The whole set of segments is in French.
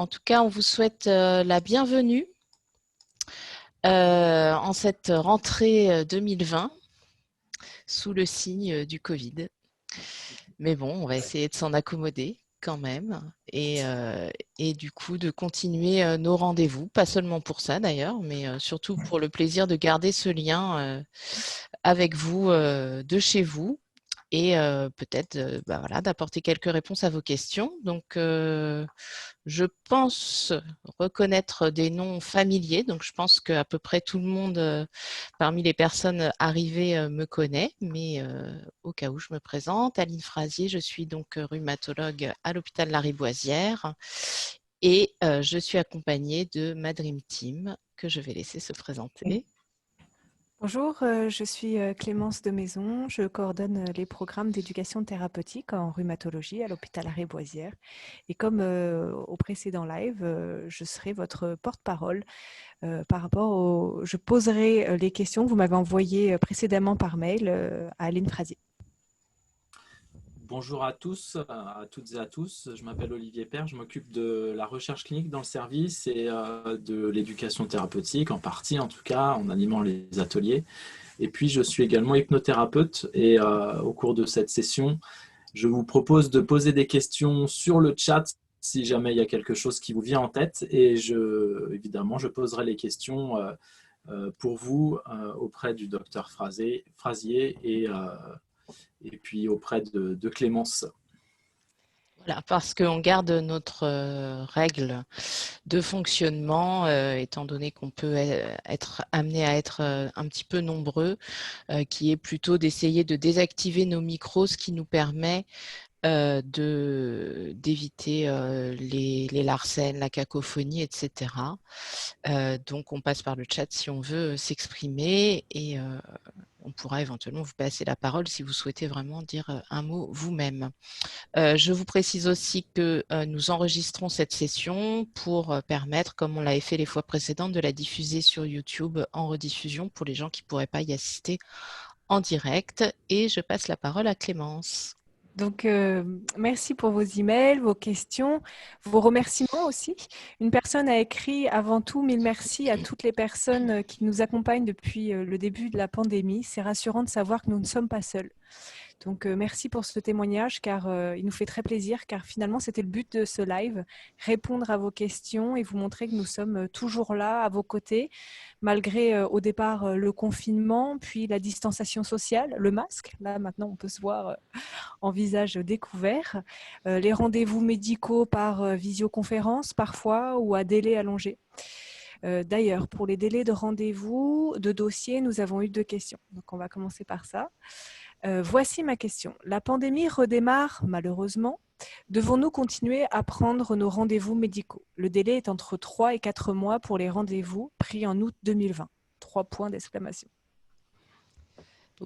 tout cas, on vous souhaite la bienvenue en cette rentrée 2020 sous le signe du Covid. Mais bon, on va essayer de s'en accommoder quand même et du coup de continuer nos rendez-vous, pas seulement pour ça d'ailleurs, mais surtout pour le plaisir de garder ce lien avec vous de chez vous. Et peut-être voilà, d'apporter quelques réponses à vos questions. Donc, je pense reconnaître des noms familiers. Donc, je pense qu'à peu près tout le monde parmi les personnes arrivées me connaît. Mais au cas où je me présente, Aline Frasier, je suis donc rhumatologue à l'hôpital Lariboisière. Et je suis accompagnée de ma Dream Team que je vais laisser se présenter. Bonjour, je suis Clémence de Maison. Je coordonne les programmes d'éducation thérapeutique en rhumatologie à l'hôpital Lariboisière. Et comme au précédent live, je serai votre porte-parole par rapport au... Je poserai les questions que vous m'avez envoyées précédemment par mail à Aline Frasier. Bonjour à tous, à toutes et à tous. Je m'appelle Olivier Père, je m'occupe de la recherche clinique dans le service et de l'éducation thérapeutique, en partie en tout cas, en animant les ateliers. Et puis je suis également hypnothérapeute et au cours de cette session, je vous propose de poser des questions sur le chat si jamais il y a quelque chose qui vous vient en tête. Et évidemment, je poserai les questions pour vous auprès du docteur Frasier et puis auprès de Clémence. Voilà, parce qu'on garde notre règle de fonctionnement, étant donné qu'on peut être amené à être un petit peu nombreux, qui est plutôt d'essayer de désactiver nos micros, ce qui nous permet d'éviter les larcènes, la cacophonie, etc. Donc on passe par le chat si on veut s'exprimer et on pourra éventuellement vous passer la parole si vous souhaitez vraiment dire un mot vous-même. Je vous précise aussi que nous enregistrons cette session pour permettre, comme on l'avait fait les fois précédentes, de la diffuser sur YouTube en rediffusion pour les gens qui ne pourraient pas y assister en direct. Et je passe la parole à Clémence. Donc, merci pour vos emails, vos questions, vos remerciements aussi. Une personne a écrit avant tout, mille merci à toutes les personnes qui nous accompagnent depuis le début de la pandémie. C'est rassurant de savoir que nous ne sommes pas seuls. Donc, merci pour ce témoignage car il nous fait très plaisir car finalement, c'était le but de ce live, répondre à vos questions et vous montrer que nous sommes toujours là à vos côtés, malgré au départ le confinement, puis la distanciation sociale, le masque. Là, maintenant, on peut se voir en visage découvert, les rendez-vous médicaux par visioconférence parfois ou à délai allongé. D'ailleurs, pour les délais de rendez-vous, de dossiers, nous avons eu 2 questions. Donc, on va commencer par ça. Voici ma question. La pandémie redémarre malheureusement. Devons-nous continuer à prendre nos rendez-vous médicaux? Le délai est entre 3 et 4 mois pour les rendez-vous pris en août 2020. 3 points d'exclamation.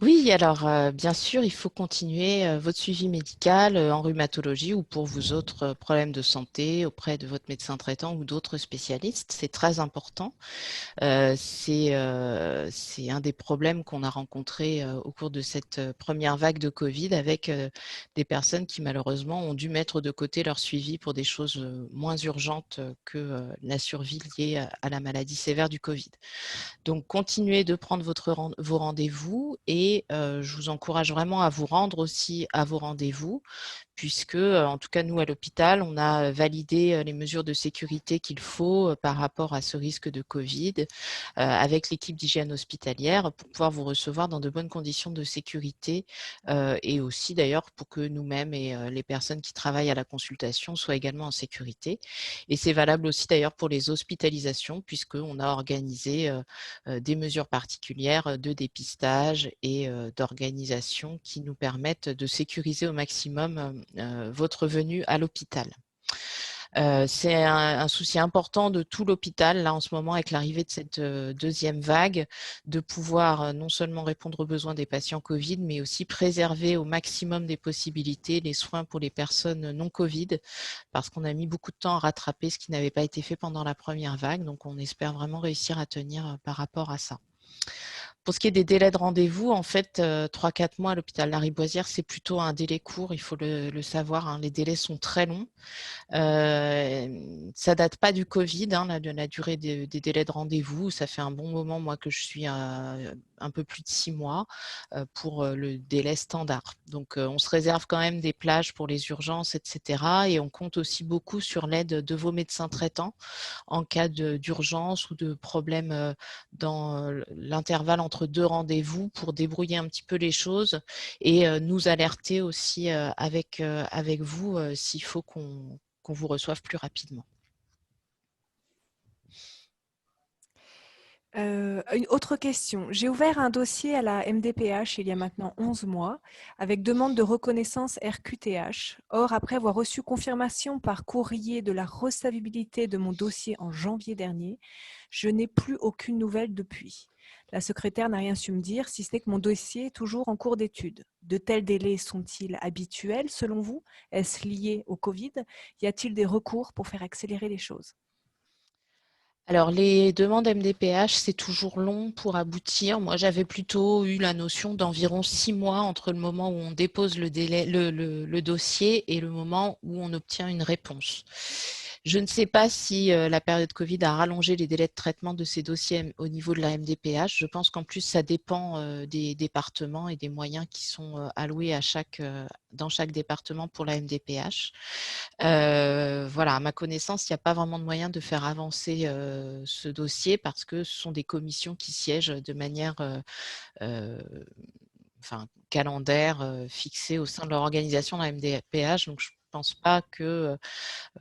Oui, alors bien sûr, il faut continuer votre suivi médical en rhumatologie ou pour vos autres problèmes de santé auprès de votre médecin traitant ou d'autres spécialistes. C'est très important. C'est un des problèmes qu'on a rencontrés au cours de cette première vague de Covid avec des personnes qui malheureusement ont dû mettre de côté leur suivi pour des choses moins urgentes que la survie liée à la maladie sévère du Covid. Donc, continuez de prendre vos rendez-vous et je vous encourage vraiment à vous rendre aussi à vos rendez-vous puisque, en tout cas, nous, à l'hôpital, on a validé les mesures de sécurité qu'il faut par rapport à ce risque de Covid avec l'équipe d'hygiène hospitalière pour pouvoir vous recevoir dans de bonnes conditions de sécurité et aussi, d'ailleurs, pour que nous-mêmes et les personnes qui travaillent à la consultation soient également en sécurité. Et c'est valable aussi, d'ailleurs, pour les hospitalisations puisqu'on a organisé des mesures particulières de dépistage et d'organisation qui nous permettent de sécuriser au maximum votre venue à l'hôpital. C'est un souci important de tout l'hôpital, là en ce moment, avec l'arrivée de cette deuxième vague, de pouvoir non seulement répondre aux besoins des patients Covid, mais aussi préserver au maximum des possibilités les soins pour les personnes non Covid, parce qu'on a mis beaucoup de temps à rattraper ce qui n'avait pas été fait pendant la première vague. Donc, on espère vraiment réussir à tenir par rapport à ça. Pour ce qui est des délais de rendez-vous, en fait, 3-4 mois à l'hôpital Lariboisière, c'est plutôt un délai court, il faut le savoir, hein. Les délais sont très longs. Ça date pas du Covid, hein, la durée des délais de rendez-vous. Ça fait un bon moment, moi, que je suis à un peu plus de 6 mois pour le délai standard. Donc, on se réserve quand même des plages pour les urgences, etc. Et on compte aussi beaucoup sur l'aide de vos médecins traitants en cas d'urgence ou de problème dans l'intervalle entre deux rendez-vous pour débrouiller un petit peu les choses et nous alerter aussi avec vous s'il faut qu'on vous reçoive plus rapidement. Une autre question. J'ai ouvert un dossier à la MDPH il y a maintenant 11 mois avec demande de reconnaissance RQTH. Or, après avoir reçu confirmation par courrier de la recevabilité de mon dossier en janvier dernier, je n'ai plus aucune nouvelle depuis. La secrétaire n'a rien su me dire, si ce n'est que mon dossier est toujours en cours d'étude. De tels délais sont-ils habituels selon vous? Est-ce lié au Covid? Y a-t-il des recours pour faire accélérer les choses? Alors, les demandes MDPH, c'est toujours long pour aboutir. Moi, j'avais plutôt eu la notion d'environ 6 mois entre le moment où on dépose le dossier et le moment où on obtient une réponse. Je ne sais pas si la période Covid a rallongé les délais de traitement de ces dossiers au niveau de la MDPH. Je pense qu'en plus, ça dépend des départements et des moyens qui sont alloués dans chaque département pour la MDPH. Voilà, à ma connaissance, il n'y a pas vraiment de moyen de faire avancer ce dossier parce que ce sont des commissions qui siègent de manière calendaire fixée au sein de leur organisation, la MDPH. Donc, je ne pense pas que,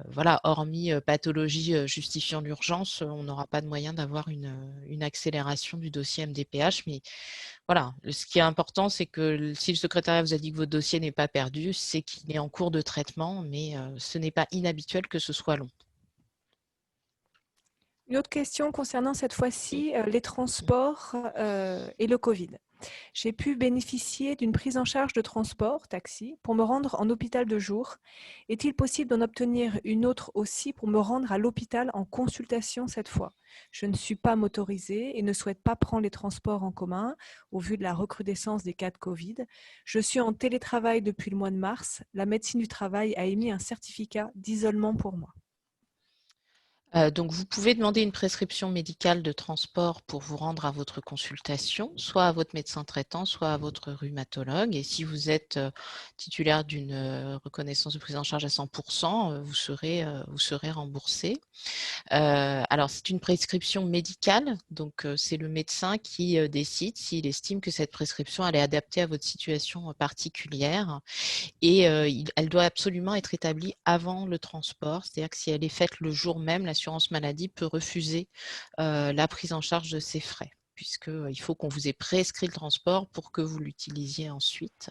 voilà, hormis pathologie justifiant l'urgence, on n'aura pas de moyen d'avoir une accélération du dossier MDPH. Mais voilà, ce qui est important, c'est que si le secrétariat vous a dit que votre dossier n'est pas perdu, c'est qu'il est en cours de traitement, mais ce n'est pas inhabituel que ce soit long. Une autre question concernant cette fois-ci les transports et le Covid. J'ai pu bénéficier d'une prise en charge de transport, taxi, pour me rendre en hôpital de jour. Est-il possible d'en obtenir une autre aussi pour me rendre à l'hôpital en consultation cette fois? Je ne suis pas motorisée et ne souhaite pas prendre les transports en commun au vu de la recrudescence des cas de Covid. Je suis en télétravail depuis le mois de mars. La médecine du travail a émis un certificat d'isolement pour moi. Donc, vous pouvez demander une prescription médicale de transport pour vous rendre à votre consultation, soit à votre médecin traitant, soit à votre rhumatologue. Et si vous êtes titulaire d'une reconnaissance de prise en charge à 100%, vous serez remboursé. Alors, c'est une prescription médicale, donc c'est le médecin qui décide s'il estime que cette prescription elle est adaptée à votre situation particulière. Et elle doit absolument être établie avant le transport, c'est-à-dire que si elle est faite le jour même, l'assurance maladie peut refuser la prise en charge de ces frais, puisqu'il faut qu'on vous ait prescrit le transport pour que vous l'utilisiez ensuite.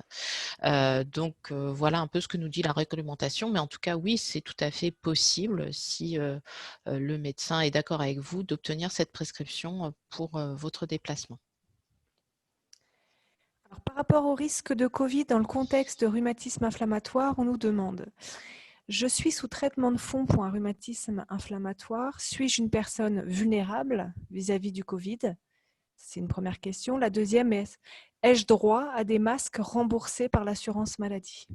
Donc, voilà un peu ce que nous dit la réglementation, mais en tout cas, oui, c'est tout à fait possible, si le médecin est d'accord avec vous, d'obtenir cette prescription pour votre déplacement. Alors, par rapport au risque de Covid dans le contexte de rhumatisme inflammatoire, on nous demande: je suis sous traitement de fond pour un rhumatisme inflammatoire. Suis-je une personne vulnérable vis-à-vis du Covid? C'est une première question. La deuxième est: ai-je droit à des masques remboursés par l'assurance maladie?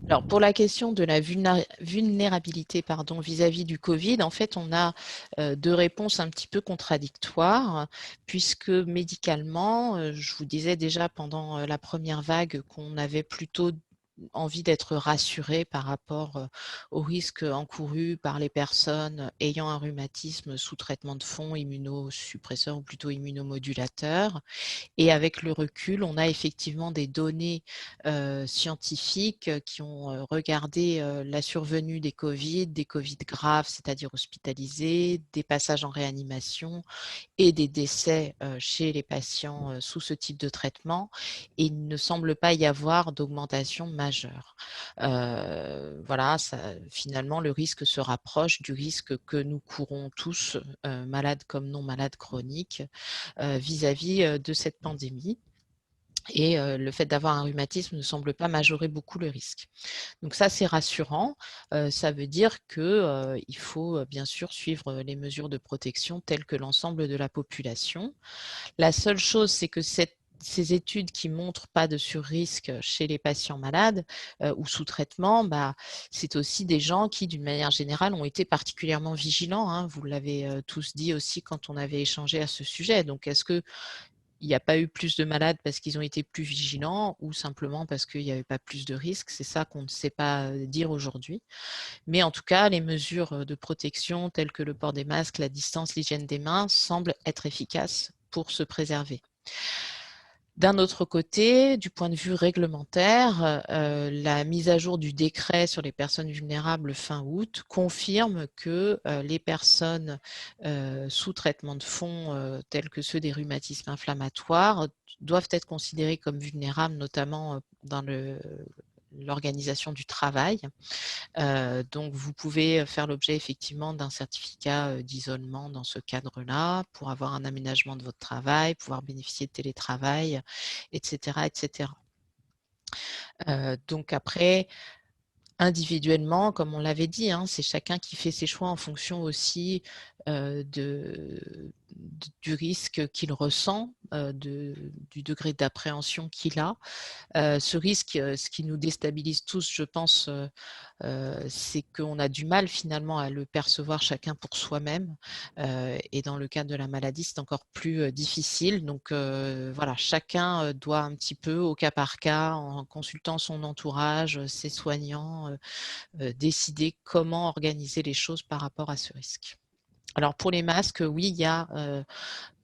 Alors, pour la question de la vulnérabilité vis-à-vis du Covid, en fait, on a deux réponses un petit peu contradictoires, puisque médicalement, je vous disais déjà pendant la première vague qu'on avait plutôt envie d'être rassuré par rapport aux risques encourus par les personnes ayant un rhumatisme sous traitement de fond immunosuppresseur ou plutôt immunomodulateur. Et avec le recul, on a effectivement des données scientifiques qui ont regardé la survenue des Covid graves, c'est-à-dire hospitalisés, des passages en réanimation et des décès chez les patients sous ce type de traitement. Et il ne semble pas y avoir d'augmentation majeure. Voilà, finalement, le risque se rapproche du risque que nous courons tous, malades comme non malades chroniques, vis-à-vis de cette pandémie. Et le fait d'avoir un rhumatisme ne semble pas majorer beaucoup le risque. Donc ça, c'est rassurant. Ça veut dire qu'il faut bien sûr suivre les mesures de protection telles que l'ensemble de la population. La seule chose, c'est que ces études qui montrent pas de surrisque chez les patients malades ou sous traitement, c'est aussi des gens qui, d'une manière générale, ont été particulièrement vigilants, hein. Vous l'avez tous dit aussi quand on avait échangé à ce sujet. Donc, est-ce qu'il n'y a pas eu plus de malades parce qu'ils ont été plus vigilants ou simplement parce qu'il n'y avait pas plus de risques? C'est ça qu'on ne sait pas dire aujourd'hui. Mais en tout cas, les mesures de protection telles que le port des masques, la distance, l'hygiène des mains semblent être efficaces pour se préserver. D'un autre côté, du point de vue réglementaire, la mise à jour du décret sur les personnes vulnérables fin août confirme que les personnes sous traitement de fond, tels que ceux des rhumatismes inflammatoires, doivent être considérées comme vulnérables, notamment dans l'organisation du travail. Donc, vous pouvez faire l'objet effectivement d'un certificat d'isolement dans ce cadre-là pour avoir un aménagement de votre travail, pouvoir bénéficier de télétravail, etc. etc. Donc après, individuellement, comme on l'avait dit, hein, c'est chacun qui fait ses choix en fonction aussi du risque qu'il ressent, du degré d'appréhension qu'il a. Ce risque, ce qui nous déstabilise tous, je pense, c'est qu'on a du mal finalement à le percevoir chacun pour soi-même. Et dans le cas de la maladie, c'est encore plus difficile. Donc voilà, chacun doit un petit peu, au cas par cas, en consultant son entourage, ses soignants, décider comment organiser les choses par rapport à ce risque. Alors pour les masques, oui, il y a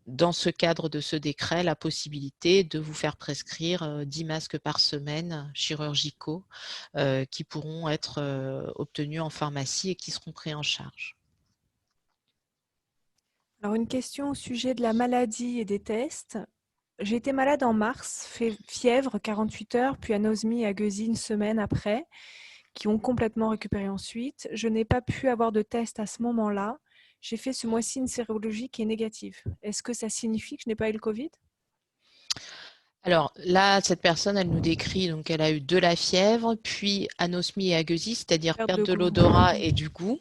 dans ce cadre de ce décret, la possibilité de vous faire prescrire 10 masques par semaine chirurgicaux qui pourront être obtenus en pharmacie et qui seront pris en charge. Alors, une question au sujet de la maladie et des tests. J'ai été malade en mars, fièvre 48 heures, puis anosmie et agueusie une semaine après, qui ont complètement récupéré ensuite. Je n'ai pas pu avoir de test à ce moment-là. J'ai fait ce mois-ci une sérologie qui est négative. Est-ce que ça signifie que je n'ai pas eu le Covid? Alors là, cette personne, elle nous décrit, donc elle a eu de la fièvre, puis anosmie et agueusie, c'est-à-dire perte de goût. l'odorat et du goût.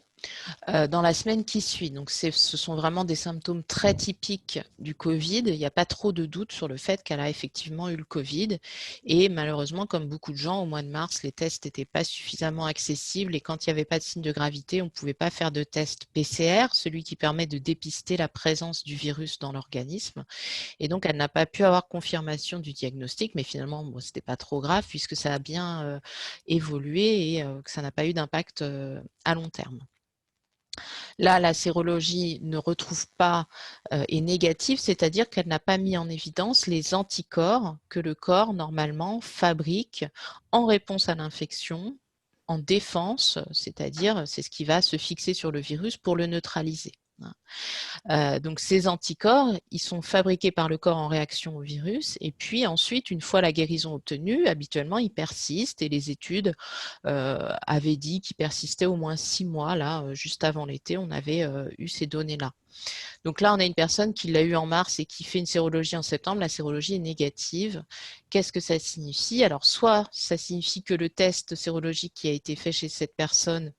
Dans la semaine qui suit. Donc, ce sont vraiment des symptômes très typiques du Covid. Il n'y a pas trop de doute sur le fait qu'elle a effectivement eu le Covid. Et malheureusement, comme beaucoup de gens, au mois de mars, les tests n'étaient pas suffisamment accessibles. Et quand il n'y avait pas de signe de gravité, on ne pouvait pas faire de test PCR, celui qui permet de dépister la présence du virus dans l'organisme. Et donc, elle n'a pas pu avoir confirmation du diagnostic. Mais finalement, ce n'était pas trop grave puisque ça a bien évolué et que ça n'a pas eu d'impact à long terme. Là, la sérologie ne retrouve pas est négative, c'est-à-dire qu'elle n'a pas mis en évidence les anticorps que le corps, normalement, fabrique en réponse à l'infection, en défense, c'est-à-dire c'est ce qui va se fixer sur le virus pour le neutraliser. Donc ces anticorps, ils sont fabriqués par le corps en réaction au virus et puis ensuite, une fois la guérison obtenue, habituellement, ils persistent et les études avaient dit qu'ils persistaient au moins 6 mois. Là, juste avant l'été, on avait eu ces données-là. Donc là, on a une personne qui l'a eu en mars et qui fait une sérologie en septembre. La sérologie est négative. Qu'est-ce que ça signifie? Alors, soit ça signifie que le test sérologique qui a été fait chez cette personne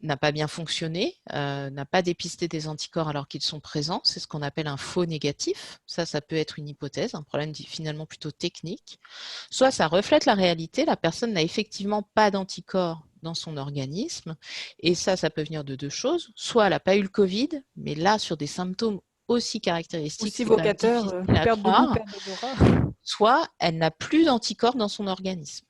n'a pas bien fonctionné, n'a pas dépisté des anticorps alors qu'ils sont présents. C'est ce qu'on appelle un faux négatif. Ça peut être une hypothèse, un problème finalement plutôt technique. Soit ça reflète la réalité, la personne n'a effectivement pas d'anticorps dans son organisme. Et ça peut venir de deux choses. Soit elle n'a pas eu le Covid, mais là, sur des symptômes aussi caractéristiques, Aussi c'est quand même vocateur, difficile à perte de goût, croire. perte d'odorat. Soit elle n'a plus d'anticorps dans son organisme.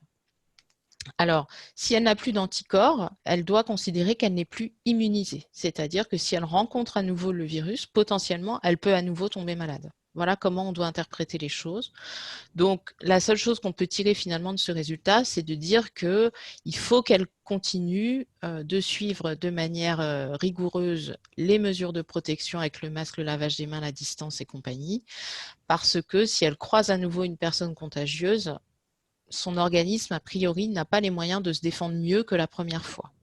Alors, si elle n'a plus d'anticorps, elle doit considérer qu'elle n'est plus immunisée. C'est-à-dire que si elle rencontre à nouveau le virus, potentiellement, elle peut à nouveau tomber malade. Voilà comment on doit interpréter les choses. Donc, la seule chose qu'on peut tirer finalement de ce résultat, c'est de dire qu'il faut qu'elle continue de suivre de manière rigoureuse les mesures de protection avec le masque, le lavage des mains, la distance et compagnie, parce que si elle croise à nouveau une personne contagieuse, son organisme, a priori, n'a pas les moyens de se défendre mieux que la première fois.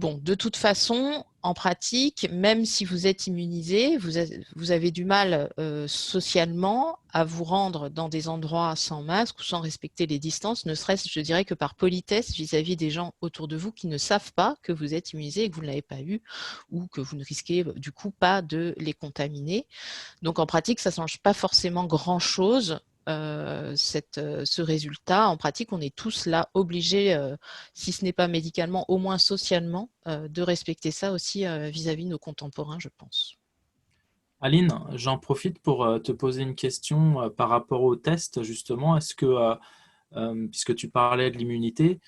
Bon, de toute façon, en pratique, même si vous êtes immunisé, vous avez du mal socialement à vous rendre dans des endroits sans masque ou sans respecter les distances, ne serait-ce, je dirais, que par politesse vis-à-vis des gens autour de vous qui ne savent pas que vous êtes immunisé et que vous ne l'avez pas eu ou que vous ne risquez du coup pas de les contaminer. Donc en pratique, ça ne change pas forcément grand-chose. Ce résultat, en pratique, on est tous là obligés, si ce n'est pas médicalement, au moins socialement, de respecter ça aussi vis-à-vis de nos contemporains, je pense. Aline, j'en profite pour te poser une question par rapport au test, justement. Est-ce que, puisque tu parlais de l'immunité,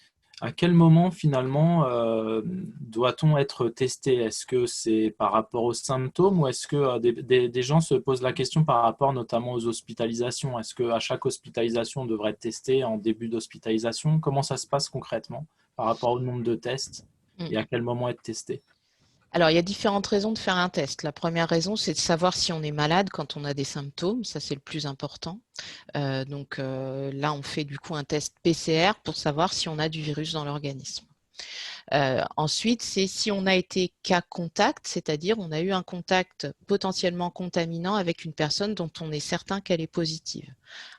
à quel moment finalement doit-on être testé? Est-ce que c'est par rapport aux symptômes ou est-ce que des gens se posent la question par rapport notamment aux hospitalisations? Est-ce qu'à chaque hospitalisation, on devrait être testé en début d'hospitalisation? Comment ça se passe concrètement par rapport au nombre de tests et à quel moment être testé? Alors, il y a différentes raisons de faire un test. La première raison, c'est de savoir si on est malade quand on a des symptômes. Ça, c'est le plus important. Donc là, on fait du coup un test PCR pour savoir si on a du virus dans l'organisme. Ensuite, c'est si on a été cas contact, c'est-à-dire on a eu un contact potentiellement contaminant avec une personne dont on est certain qu'elle est positive.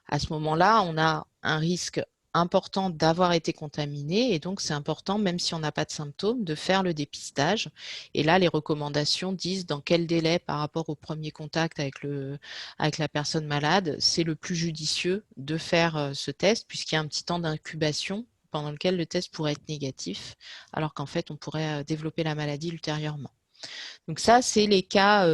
À ce moment-là, on a un risque important d'avoir été contaminé et donc c'est important, même si on n'a pas de symptômes, de faire le dépistage. Et là, les recommandations disent dans quel délai par rapport au premier contact avec la personne malade, c'est le plus judicieux de faire ce test puisqu'il y a un petit temps d'incubation pendant lequel le test pourrait être négatif, alors qu'en fait, on pourrait développer la maladie ultérieurement. Donc ça, c'est les cas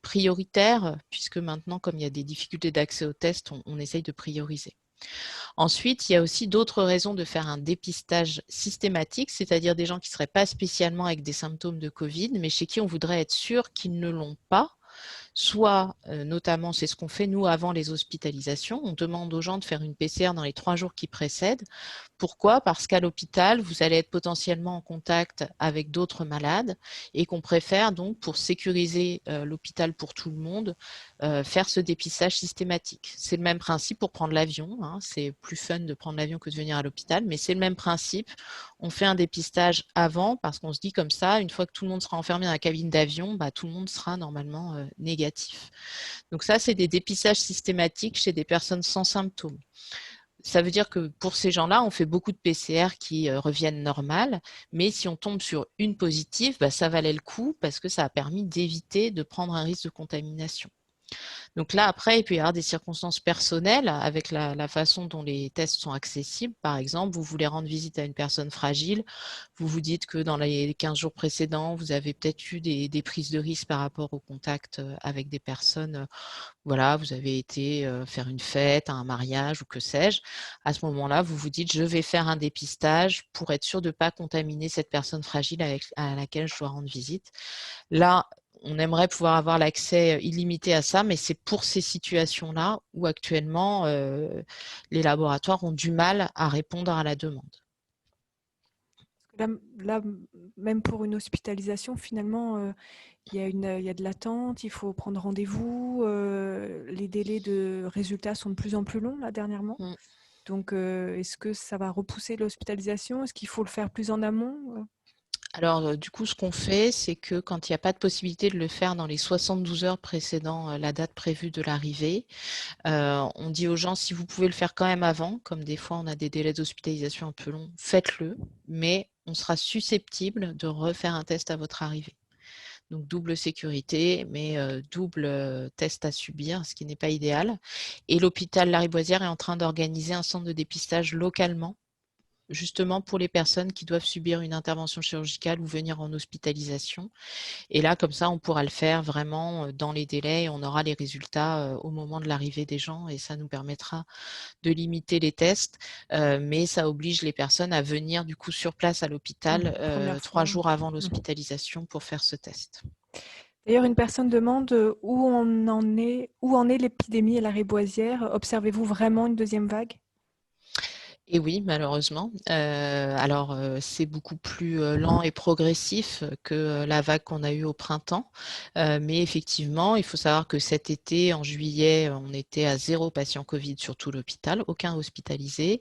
prioritaires, puisque maintenant, comme il y a des difficultés d'accès au test, on essaye de prioriser. Ensuite, il y a aussi d'autres raisons de faire un dépistage systématique, c'est-à-dire des gens qui ne seraient pas spécialement avec des symptômes de Covid, mais chez qui on voudrait être sûr qu'ils ne l'ont pas. Soit, notamment, c'est ce qu'on fait nous avant les hospitalisations, on demande aux gens de faire une PCR dans les 3 jours qui précèdent. Pourquoi? Parce qu'à l'hôpital, vous allez être potentiellement en contact avec d'autres malades et qu'on préfère donc, pour sécuriser l'hôpital pour tout le monde, faire ce dépistage systématique. C'est le même principe pour prendre l'avion, hein. C'est plus fun de prendre l'avion que de venir à l'hôpital, mais c'est le même principe. On fait un dépistage avant parce qu'on se dit comme ça, une fois que tout le monde sera enfermé dans la cabine d'avion, bah, tout le monde sera normalement négatif. Donc ça, c'est des dépistages systématiques chez des personnes sans symptômes. Ça veut dire que pour ces gens-là, on fait beaucoup de PCR qui reviennent normales, mais si on tombe sur une positive, bah, ça valait le coup parce que ça a permis d'éviter de prendre un risque de contamination. Donc là, après, il peut y avoir des circonstances personnelles avec la façon dont les tests sont accessibles. Par exemple, vous voulez rendre visite à une personne fragile, vous vous dites que dans les 15 jours précédents, vous avez peut-être eu des prises de risque par rapport au contact avec des personnes. Voilà, vous avez été faire une fête, un mariage ou que sais-je. À ce moment-là, vous vous dites, je vais faire un dépistage pour être sûr de ne pas contaminer cette personne fragile à laquelle je dois rendre visite. Là, on aimerait pouvoir avoir l'accès illimité à ça, mais c'est pour ces situations-là où actuellement, les laboratoires ont du mal à répondre à la demande. Là, même pour une hospitalisation, finalement, il y a de l'attente, il faut prendre rendez-vous, les délais de résultats sont de plus en plus longs, là, dernièrement. Donc, est-ce que ça va repousser l'hospitalisation? Est-ce qu'il faut le faire plus en amont? Alors, du coup, ce qu'on fait, c'est que quand il n'y a pas de possibilité de le faire dans les 72 heures précédant la date prévue de l'arrivée, on dit aux gens, si vous pouvez le faire quand même avant, comme des fois on a des délais d'hospitalisation un peu longs, faites-le, mais on sera susceptible de refaire un test à votre arrivée. Donc double sécurité, mais double test à subir, ce qui n'est pas idéal. Et l'hôpital Lariboisière est en train d'organiser un centre de dépistage localement, justement pour les personnes qui doivent subir une intervention chirurgicale ou venir en hospitalisation. Et là, comme ça, on pourra le faire vraiment dans les délais et on aura les résultats au moment de l'arrivée des gens et ça nous permettra de limiter les tests, mais ça oblige les personnes à venir du coup sur place à l'hôpital 3 jours avant l'hospitalisation pour faire ce test. D'ailleurs, une personne demande où en est l'épidémie à Lariboisière. Observez-vous vraiment une deuxième vague? Et oui, malheureusement. Alors, c'est beaucoup plus lent et progressif que la vague qu'on a eue au printemps. Mais effectivement, il faut savoir que cet été, en juillet, on était à 0 patient Covid sur tout l'hôpital, aucun hospitalisé.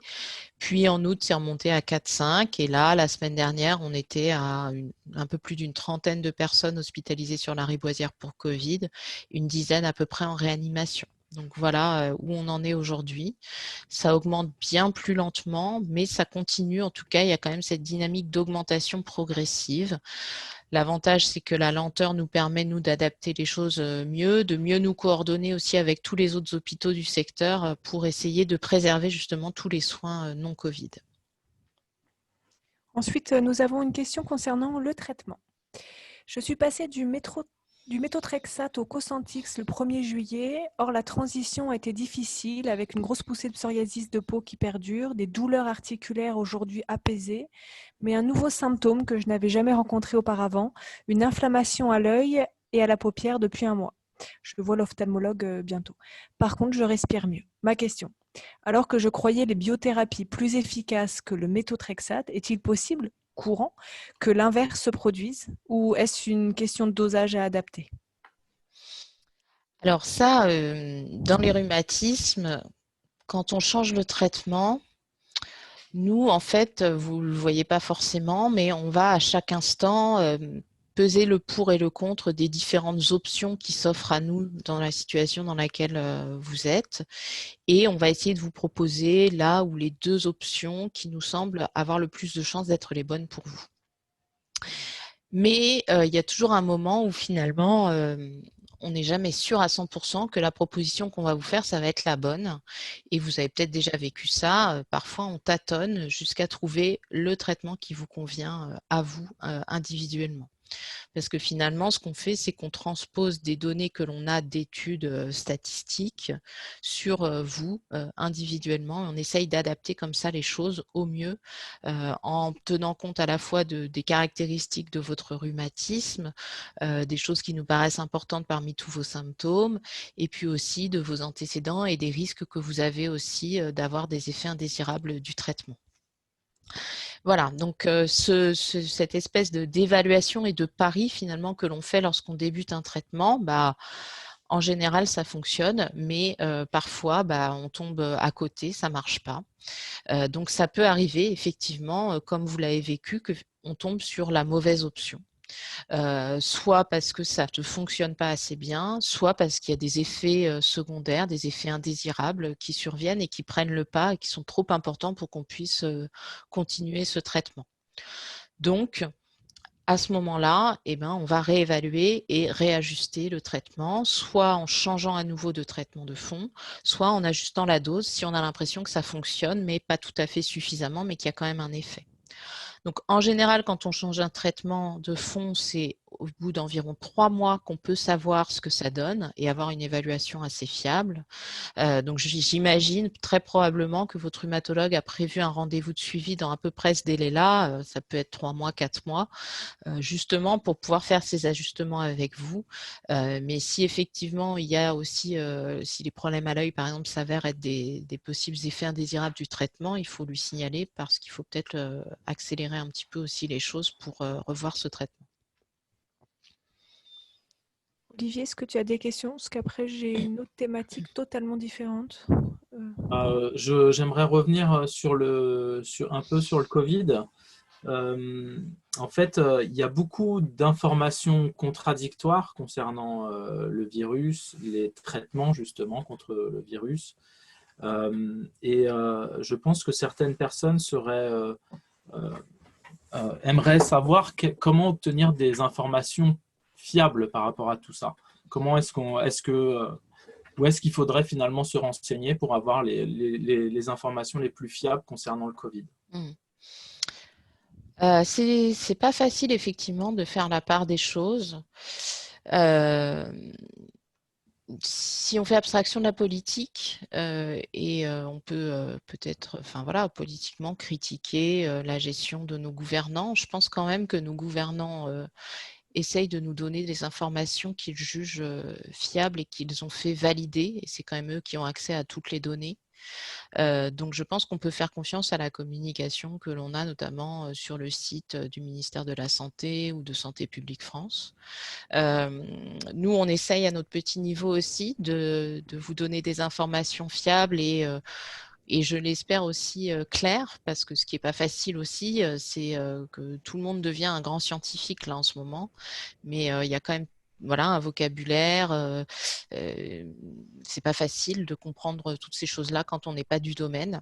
Puis en août, c'est remonté à 4-5. Et là, la semaine dernière, on était à un peu plus d'une trentaine de personnes hospitalisées sur la Riboisière pour Covid, une dizaine à peu près en réanimation. Donc voilà où on en est aujourd'hui. Ça augmente bien plus lentement, mais ça continue. En tout cas, il y a quand même cette dynamique d'augmentation progressive. L'avantage, c'est que la lenteur nous permet, nous, d'adapter les choses mieux, de mieux nous coordonner aussi avec tous les autres hôpitaux du secteur pour essayer de préserver justement tous les soins non Covid. Ensuite, nous avons une question concernant le traitement. Je suis passée du méthotrexate au Cosentyx le 1er juillet. Or, la transition a été difficile avec une grosse poussée de psoriasis de peau qui perdure, des douleurs articulaires aujourd'hui apaisées, mais un nouveau symptôme que je n'avais jamais rencontré auparavant, une inflammation à l'œil et à la paupière depuis un mois. Je vois l'ophtalmologue bientôt. Par contre, je respire mieux. Ma question. Alors que je croyais les biothérapies plus efficaces que le méthotrexate, est-il possible, courant, que l'inverse se produise ou est-ce une question de dosage à adapter? Alors ça, dans les rhumatismes, quand on change le traitement, nous, en fait, vous ne le voyez pas forcément, mais on va à chaque instant peser le pour et le contre des différentes options qui s'offrent à nous dans la situation dans laquelle vous êtes. Et on va essayer de vous proposer là où les deux options qui nous semblent avoir le plus de chances d'être les bonnes pour vous. Mais il y a toujours un moment où finalement, on n'est jamais sûr à 100% que la proposition qu'on va vous faire, ça va être la bonne. Et vous avez peut-être déjà vécu ça. Parfois, on tâtonne jusqu'à trouver le traitement qui vous convient à vous individuellement. Parce que finalement, ce qu'on fait, c'est qu'on transpose des données que l'on a d'études statistiques sur vous individuellement. On essaye d'adapter comme ça les choses au mieux en tenant compte à la fois des caractéristiques de votre rhumatisme, des choses qui nous paraissent importantes parmi tous vos symptômes, et puis aussi de vos antécédents et des risques que vous avez aussi d'avoir des effets indésirables du traitement. Voilà, donc cette espèce d'évaluation et de pari finalement que l'on fait lorsqu'on débute un traitement, en général ça fonctionne, mais parfois on tombe à côté, ça ne marche pas. Donc ça peut arriver effectivement, comme vous l'avez vécu, qu'on tombe sur la mauvaise option. Soit parce que ça ne fonctionne pas assez bien, soit parce qu'il y a des effets secondaires, des effets indésirables qui surviennent et qui prennent le pas et qui sont trop importants pour qu'on puisse continuer ce traitement. Donc, à ce moment-là, on va réévaluer et réajuster le traitement, soit en changeant à nouveau de traitement de fond, soit en ajustant la dose si on a l'impression que ça fonctionne, mais pas tout à fait suffisamment, mais qu'il y a quand même un effet. Donc, en général, quand on change un traitement de fond, c'est au bout d'environ 3 mois qu'on peut savoir ce que ça donne et avoir une évaluation assez fiable. Donc, j'imagine très probablement que votre rhumatologue a prévu un rendez-vous de suivi dans à peu près ce délai-là. Ça peut être 3 mois, 4 mois, justement pour pouvoir faire ces ajustements avec vous. Mais si effectivement il y a aussi, si les problèmes à l'œil par exemple s'avèrent être des possibles effets indésirables du traitement, il faut lui signaler parce qu'il faut peut-être accélérer un petit peu aussi les choses pour revoir ce traitement. Olivier, est-ce que tu as des questions? Parce qu'après, j'ai une autre thématique totalement différente. J'aimerais revenir un peu sur le Covid. En fait, il y a beaucoup d'informations contradictoires concernant le virus, les traitements justement contre le virus. Je pense que certaines personnes aimeraient savoir comment obtenir des informations fiables par rapport à tout ça. Comment où est-ce qu'il faudrait finalement se renseigner pour avoir les informations les plus fiables concernant le Covid? C'est pas facile effectivement de faire la part des choses. Si on fait abstraction de la politique on peut peut-être, politiquement critiquer la gestion de nos gouvernants, je pense quand même que nos gouvernants essayent de nous donner des informations qu'ils jugent fiables et qu'ils ont fait valider. Et c'est quand même eux qui ont accès à toutes les données. Donc, je pense qu'on peut faire confiance à la communication que l'on a notamment sur le site du ministère de la Santé ou de Santé publique France. Nous, on essaye à notre petit niveau aussi de vous donner des informations fiables et je l'espère aussi claires, parce que ce qui n'est pas facile aussi, c'est que tout le monde devient un grand scientifique là en ce moment, mais il y a quand même voilà, un vocabulaire. C'est pas facile de comprendre toutes ces choses-là quand on n'est pas du domaine.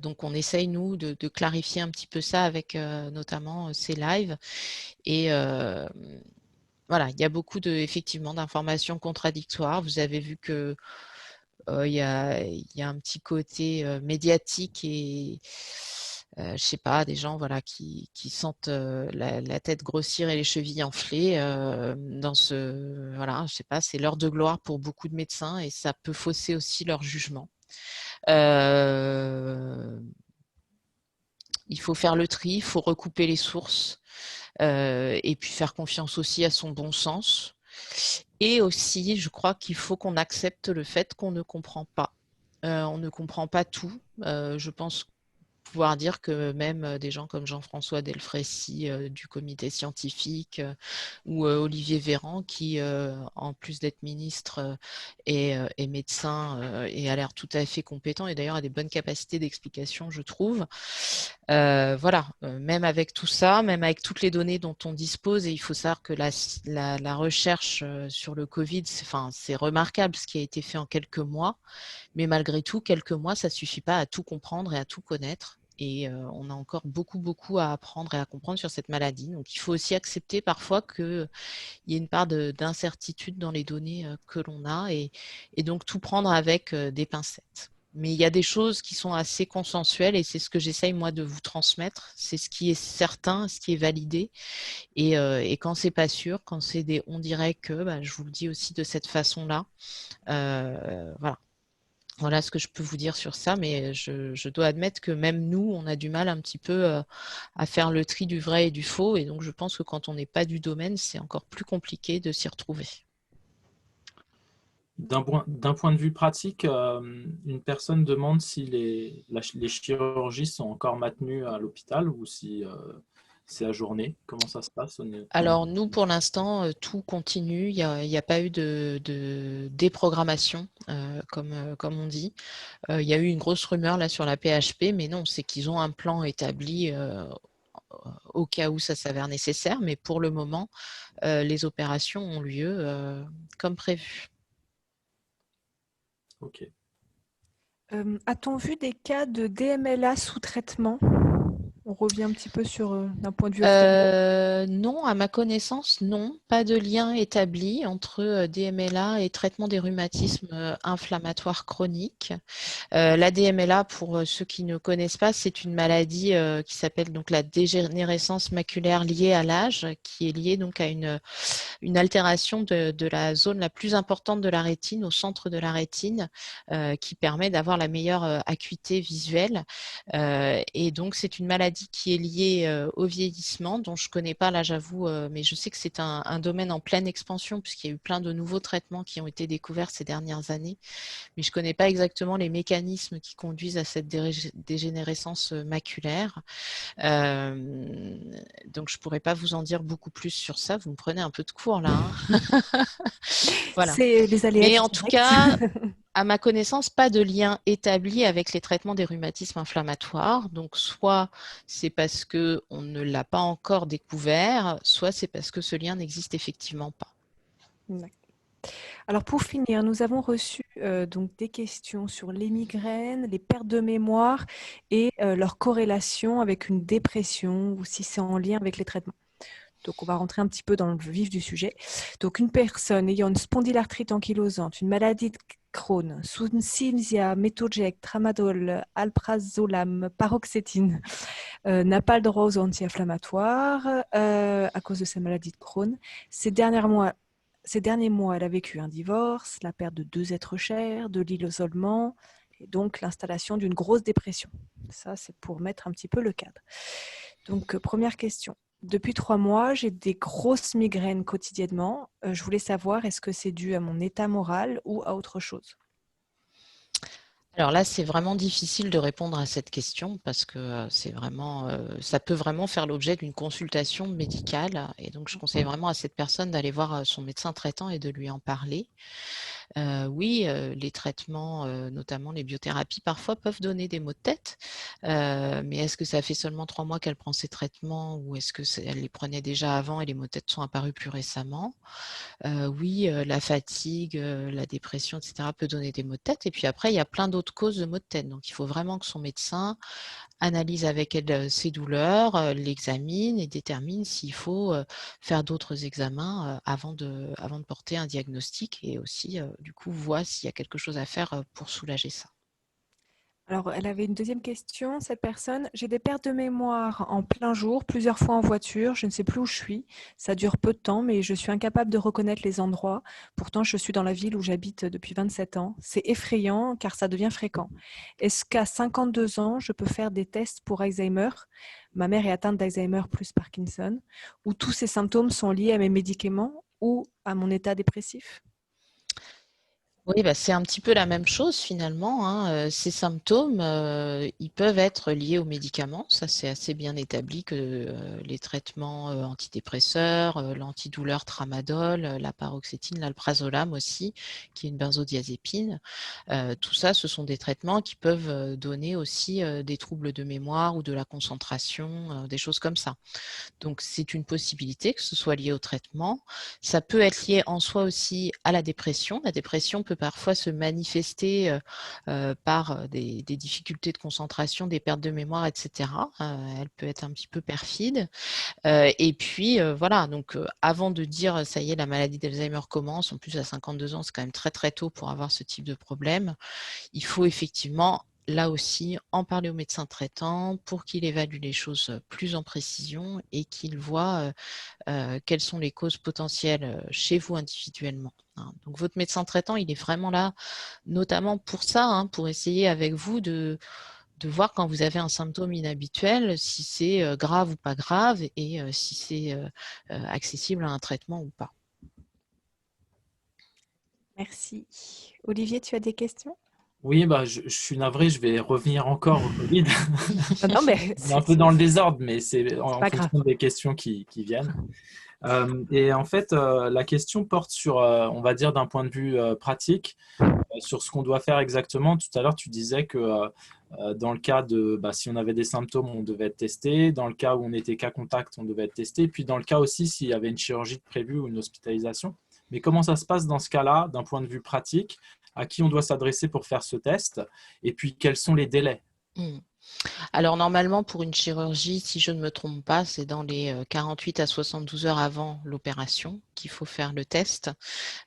Donc, on essaye, nous, de clarifier un petit peu ça avec notamment ces lives. Et voilà, il y a beaucoup effectivement d'informations contradictoires. Vous avez vu que il y a un petit côté médiatique et je sais pas, des gens voilà, qui sentent la tête grossir et les chevilles enfler dans ce voilà, je sais pas, c'est l'heure de gloire pour beaucoup de médecins et ça peut fausser aussi leur jugement. Il faut faire le tri, il faut recouper les sources et puis faire confiance aussi à son bon sens. Et aussi, je crois qu'il faut qu'on accepte le fait qu'on ne comprend pas. On ne comprend pas tout. Je pense pouvoir dire que même des gens comme Jean-François Delfraissy du comité scientifique ou Olivier Véran qui, en plus d'être ministre, est médecin et a l'air tout à fait compétent et d'ailleurs a des bonnes capacités d'explication, je trouve. Voilà, même avec tout ça, même avec toutes les données dont on dispose, et il faut savoir que la recherche sur le Covid, c'est remarquable ce qui a été fait en quelques mois, mais malgré tout, quelques mois, ça ne suffit pas à tout comprendre et à tout connaître. Et on a encore beaucoup, beaucoup à apprendre et à comprendre sur cette maladie. Donc, il faut aussi accepter parfois qu'il y ait une part d'incertitude dans les données que l'on a et donc tout prendre avec des pincettes. Mais il y a des choses qui sont assez consensuelles et c'est ce que j'essaye moi de vous transmettre. C'est ce qui est certain, ce qui est validé. Et quand c'est pas sûr, quand c'est des on dirait que, bah, je vous le dis aussi de cette façon-là. Voilà. Voilà ce que je peux vous dire sur ça, mais je dois admettre que même nous, on a du mal un petit peu à faire le tri du vrai et du faux. Et donc, je pense que quand on n'est pas du domaine, c'est encore plus compliqué de s'y retrouver. D'un point de vue pratique, une personne demande si les chirurgies sont encore maintenues à l'hôpital ou si c'est ajourné. Comment ça se passe? Alors, nous, pour l'instant, tout continue. Il n'y a pas eu de déprogrammation, comme on dit. Il y a eu une grosse rumeur là sur la PHP, mais non, c'est qu'ils ont un plan établi au cas où ça s'avère nécessaire. Mais pour le moment, les opérations ont lieu comme prévu. Ok. A-t-on vu des cas de DMLA sous traitement? On revient un petit peu sur d'un point de vue ophtalmo. Non, à ma connaissance, non. Pas de lien établi entre DMLA et traitement des rhumatismes inflammatoires chroniques. La DMLA, pour ceux qui ne connaissent pas, c'est une maladie qui s'appelle donc la dégénérescence maculaire liée à l'âge, qui est liée donc à une altération de la zone la plus importante de la rétine, au centre de la rétine, qui permet d'avoir la meilleure acuité visuelle. Et donc, c'est une maladie qui est liée au vieillissement, dont je ne connais pas là, j'avoue, mais je sais que c'est un domaine en pleine expansion, puisqu'il y a eu plein de nouveaux traitements qui ont été découverts ces dernières années. Mais je ne connais pas exactement les mécanismes qui conduisent à cette dégénérescence maculaire. Donc, je ne pourrais pas vous en dire beaucoup plus sur ça. Vous me prenez un peu de cours là. Hein. Voilà. C'est les aléas Mais du en tout direct. cas, à ma connaissance, pas de lien établi avec les traitements des rhumatismes inflammatoires. Donc, soit c'est parce qu'on ne l'a pas encore découvert, soit c'est parce que ce lien n'existe effectivement pas. Alors pour finir, nous avons reçu donc des questions sur les migraines, les pertes de mémoire et leur corrélation avec une dépression ou si c'est en lien avec les traitements. Donc on va rentrer un petit peu dans le vif du sujet. Donc une personne ayant une spondylarthrite ankylosante, une maladie de Crohn, Sunsimzia, Metogec, Tramadol, Alprazolam, Paroxétine, n'a pas le droit aux anti-inflammatoires à cause de sa maladie de Crohn. Ces derniers mois, elle a vécu un divorce, la perte de 2 êtres chers, de l'isolement et donc l'installation d'une grosse dépression. Ça, c'est pour mettre un petit peu le cadre. Donc, première question. Depuis 3 mois, j'ai des grosses migraines quotidiennement. Je voulais savoir, est-ce que c'est dû à mon état moral ou à autre chose? Alors là, c'est vraiment difficile de répondre à cette question parce que ça peut vraiment faire l'objet d'une consultation médicale. Et donc, je conseille vraiment à cette personne d'aller voir son médecin traitant et de lui en parler. Oui, les traitements, notamment les biothérapies, parfois peuvent donner des maux de tête. Mais est-ce que ça fait seulement 3 mois qu'elle prend ces traitements ou est-ce qu'elle les prenait déjà avant et les maux de tête sont apparus plus récemment? Oui, la fatigue, la dépression, et cetera, peut donner des maux de tête. Et puis après, il y a plein d'autres causes de maux de tête. Donc, il faut vraiment que son médecin analyse avec elle ses douleurs, l'examine et détermine s'il faut faire d'autres examens avant de porter un diagnostic et aussi, du coup, voit s'il y a quelque chose à faire pour soulager ça. Alors, elle avait une deuxième question, cette personne. J'ai des pertes de mémoire en plein jour, plusieurs fois en voiture. Je ne sais plus où je suis. Ça dure peu de temps, mais je suis incapable de reconnaître les endroits. Pourtant, je suis dans la ville où j'habite depuis 27 ans. C'est effrayant car ça devient fréquent. Est-ce qu'à 52 ans, je peux faire des tests pour Alzheimer? Ma mère est atteinte d'Alzheimer plus Parkinson. Ou tous ces symptômes sont liés à mes médicaments ou à mon état dépressif? Oui, bah, c'est un petit peu la même chose finalement, hein. Ces symptômes, ils peuvent être liés aux médicaments. Ça, c'est assez bien établi que les traitements antidépresseurs, l'antidouleur tramadol, la paroxétine, l'alprazolam aussi, qui est une benzodiazépine, tout ça, ce sont des traitements qui peuvent donner aussi des troubles de mémoire ou de la concentration, des choses comme ça. Donc, c'est une possibilité que ce soit lié au traitement. Ça peut être lié en soi aussi à la dépression. La dépression peut parfois se manifester par des difficultés de concentration, des pertes de mémoire, etc. Elle peut être un petit peu perfide. Et puis, voilà, donc avant de dire ça y est, la maladie d'Alzheimer commence, en plus à 52 ans, c'est quand même très très tôt pour avoir ce type de problème. Il faut effectivement, là aussi, en parler au médecin traitant pour qu'il évalue les choses plus en précision et qu'il voit quelles sont les causes potentielles chez vous individuellement, hein. Donc votre médecin traitant, il est vraiment là, notamment pour ça, hein, pour essayer avec vous de voir quand vous avez un symptôme inhabituel, si c'est grave ou pas grave et si c'est accessible à un traitement ou pas. Merci. Olivier, tu as des questions? Oui, bah, je suis navré, je vais revenir encore au Covid. Non, non, mais On est un peu dans le désordre, mais c'est en pas grave. fonction des questions qui viennent. Et en fait, la question porte sur, on va dire, d'un point de vue pratique, sur ce qu'on doit faire exactement. Tout à l'heure, tu disais que dans le cas de, bah, si on avait des symptômes, on devait être testé. Dans le cas où on était cas contact, on devait être testé. Et puis dans le cas aussi, s'il y avait une chirurgie prévue ou une hospitalisation. Mais comment ça se passe dans ce cas-là, d'un point de vue pratique? À qui on doit s'adresser pour faire ce test? Et puis, quels sont les délais? Mmh. Alors normalement, pour une chirurgie, si je ne me trompe pas, c'est dans les 48 à 72 heures avant l'opération qu'il faut faire le test.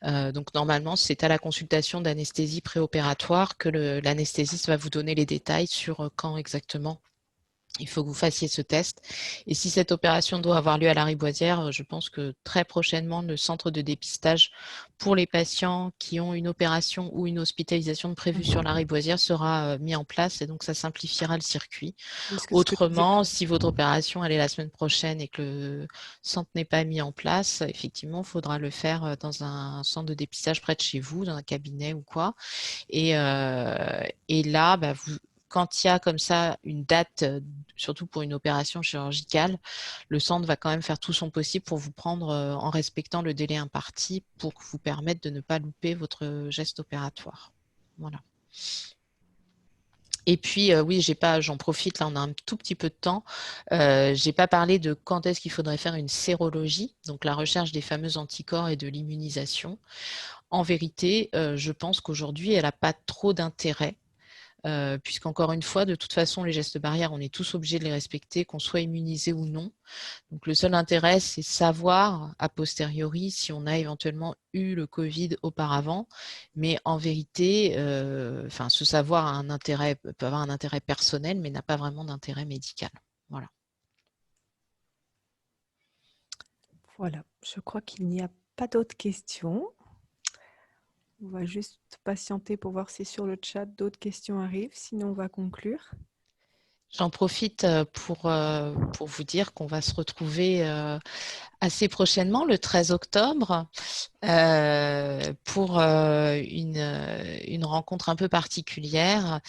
Donc normalement, c'est à la consultation d'anesthésie préopératoire que l'anesthésiste va vous donner les détails sur quand exactement il faut que vous fassiez ce test. Et si cette opération doit avoir lieu à Lariboisière, je pense que très prochainement, le centre de dépistage pour les patients qui ont une opération ou une hospitalisation de prévue sur Lariboisière sera mis en place et donc ça simplifiera le circuit. Oui, ce que tu disais. Autrement, si votre opération elle est la semaine prochaine et que le centre n'est pas mis en place, effectivement, il faudra le faire dans un centre de dépistage près de chez vous, dans un cabinet ou quoi. Et là, bah, quand il y a comme ça une date, surtout pour une opération chirurgicale, le centre va quand même faire tout son possible pour vous prendre en respectant le délai imparti pour vous permettre de ne pas louper votre geste opératoire. Voilà. Et puis, oui, j'en profite, là, on a un tout petit peu de temps. J'ai pas parlé de quand est-ce qu'il faudrait faire une sérologie, donc la recherche des fameux anticorps et de l'immunisation. En vérité, je pense qu'aujourd'hui, elle n'a pas trop d'intérêt. Puisqu'encore une fois, de toute façon, les gestes barrières, on est tous obligés de les respecter, qu'on soit immunisé ou non. Donc le seul intérêt, c'est savoir a posteriori si on a éventuellement eu le Covid auparavant. Mais en vérité, ce savoir a un intérêt, peut avoir un intérêt personnel, mais n'a pas vraiment d'intérêt médical. Voilà. Voilà, je crois qu'il n'y a pas d'autres questions. On va juste patienter pour voir si sur le chat d'autres questions arrivent, sinon on va conclure. J'en profite pour vous dire qu'on va se retrouver assez prochainement, le 13 octobre, pour une rencontre un peu particulière,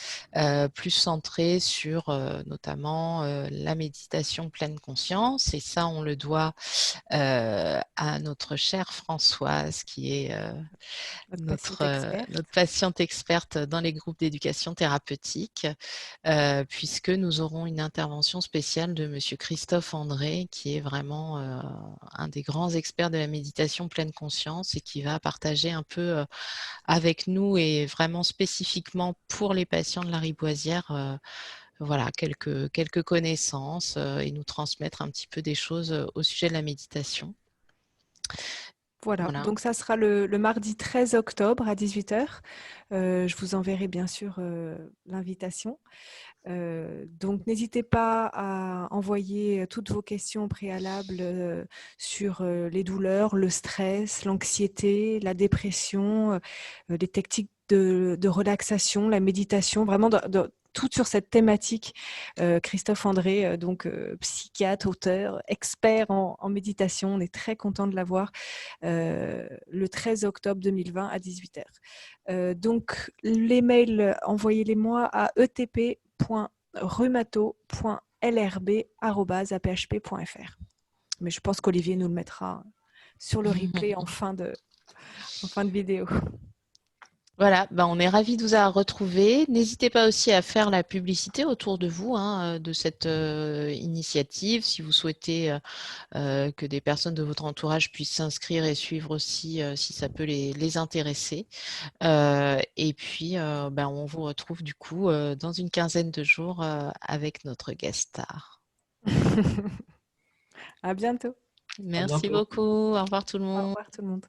plus centrée sur notamment la méditation pleine conscience. Et ça, on le doit à notre chère Françoise, qui est notre patiente experte dans les groupes d'éducation thérapeutique, puisque nous aurons une intervention spéciale de Monsieur Christophe André, qui est vraiment un des grands experts de la méditation pleine conscience et qui va partager un peu avec nous et vraiment spécifiquement pour les patients de la Riboisière, voilà, quelques connaissances et nous transmettre un petit peu des choses au sujet de la méditation. Voilà, donc ça sera le mardi 13 octobre à 18 h. Je vous enverrai bien sûr l'invitation. Donc n'hésitez pas à envoyer toutes vos questions préalables sur les douleurs, le stress, l'anxiété, la dépression, les techniques de relaxation, la méditation, vraiment tout sur cette thématique. Christophe André, donc psychiatre, auteur, expert en méditation, on est très content de l'avoir le 13 octobre 2020 à 18 h. Donc les mails, envoyez-les-moi à etp.rumato.lrb@php.fr. Mais je pense qu'Olivier nous le mettra sur le replay en fin de vidéo. Voilà, ben on est ravis de vous avoir retrouvés. N'hésitez pas aussi à faire la publicité autour de vous de cette initiative. Si vous souhaitez que des personnes de votre entourage puissent s'inscrire et suivre aussi si ça peut les intéresser. Et puis, on vous retrouve du coup dans une quinzaine de jours avec notre guest star. À bientôt. Merci beaucoup. Au revoir tout le monde. Au revoir tout le monde.